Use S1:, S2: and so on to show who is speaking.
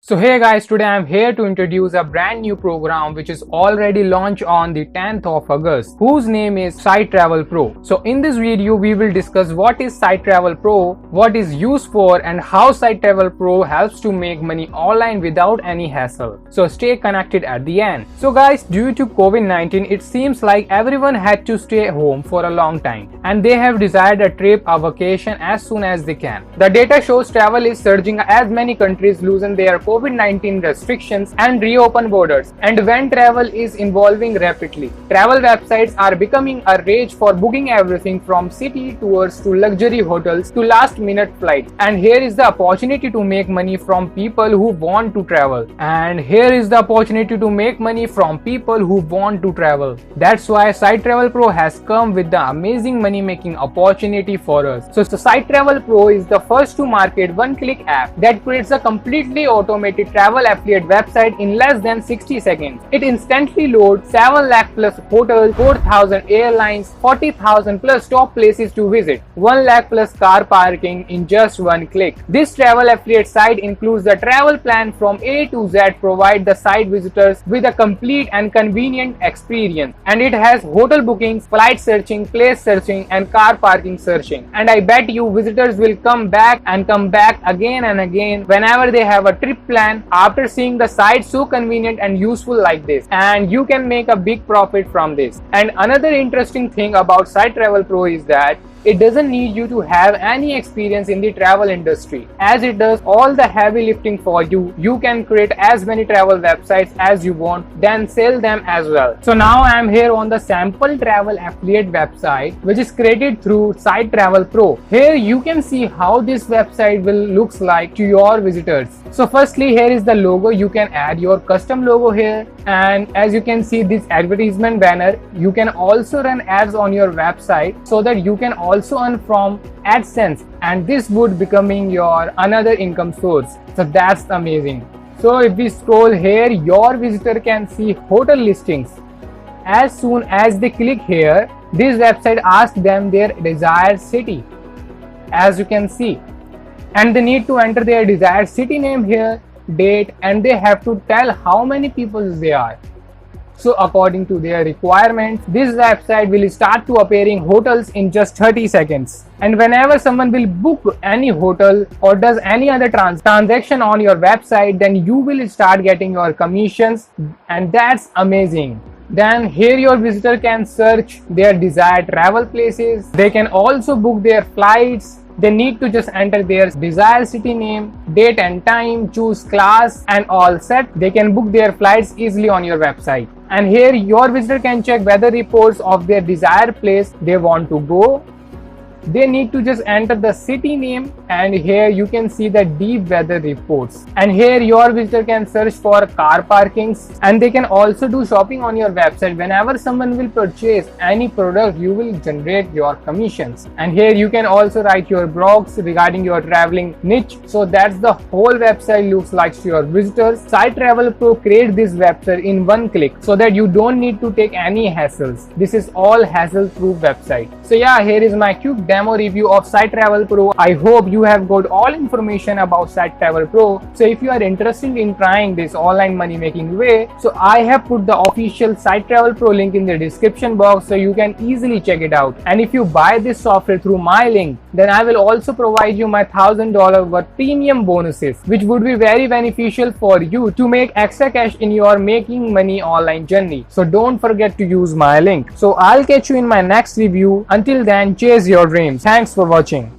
S1: So hey guys, today I'm here to introduce a brand new program which is already launched on the 10th of August, whose name is SiteTravelPro. So in this video we will discuss what is SiteTravelPro, what is used for, and how SiteTravelPro helps to make money online without any hassle. So stay connected at the end. So guys, due to COVID-19 it seems like everyone had to stay home for a long time and they have desired a trip, a vacation as soon as they can. The data shows travel is surging as many countries loosen their COVID-19 restrictions and reopen borders. And when travel is evolving rapidly, travel websites are becoming a rage for booking everything from city tours to luxury hotels to last-minute flights. And here is the opportunity to make money from people who want to travel. That's why SiteTravelPro has come with the amazing money-making opportunity for us. So SiteTravelPro is the first to market one-click app that creates a completely automated travel affiliate website in less than 60 seconds. It instantly loads 7 lakh plus hotels, 4,000 airlines, 40,000 plus top places to visit, 1 lakh plus car parking in just one click. This travel affiliate site includes the travel plan from A to Z, provide the site visitors with a complete and convenient experience. And it has hotel bookings, flight searching, place searching, and car parking searching. And I bet you visitors will come back again and again whenever they have a trip plan after seeing the site so convenient and useful like this, and you can make a big profit from this. And another interesting thing about SiteTravelPro is that it doesn't need you to have any experience in the travel industry, as it does all the heavy lifting for you. You can create as many travel websites as you want, then sell them as well. So now I am here on the sample travel affiliate website which is created through SiteTravelPro. Here you can see how this website will looks like to your visitors. So firstly, here is the logo. You can add your custom logo here, and as you can see this advertisement banner, you can also run ads on your website so that you can also earn from AdSense, and this would becoming your another income source. So that's amazing. So if we scroll here, your visitor can see hotel listings. As soon as they click here, this website asks them their desired city, as you can see, and they need to enter their desired city name here, date, and they have to tell how many people they are. So according to their requirements, this website will start to appearing hotels in just 30 seconds. And whenever someone will book any hotel or does any other transaction on your website, then you will start getting your commissions, and that's amazing. Then here your visitor can search their desired travel places. They can also book their flights. They need to just enter their desired city name, date and time, choose class, and all set. They can book their flights easily on your website. And here your visitor can check weather reports of their desired place they want to go. They need to just enter the city name, and here you can see the deep weather reports. And here your visitor can search for car parkings, and they can also do shopping on your website. Whenever someone will purchase any product, you will generate your commissions. And here you can also write your blogs regarding your traveling niche. So that's the whole website looks like to your visitors. SiteTravelPro create this website in one click so that you don't need to take any hassles. This is all hassle-proof website. So yeah, here is my quick demo review of SiteTravelPro. I hope you have got all information about SiteTravelPro. So if you are interested in trying this online money making way, so I have put the official SiteTravelPro link in the description box so you can easily check it out. And if you buy this software through my link, then I will also provide you my $1,000 worth premium bonuses, which would be very beneficial for you to make extra cash in your making money online journey. So don't forget to use my link. So I'll catch you in my next review. Until then, chase your dreams. Thanks for watching.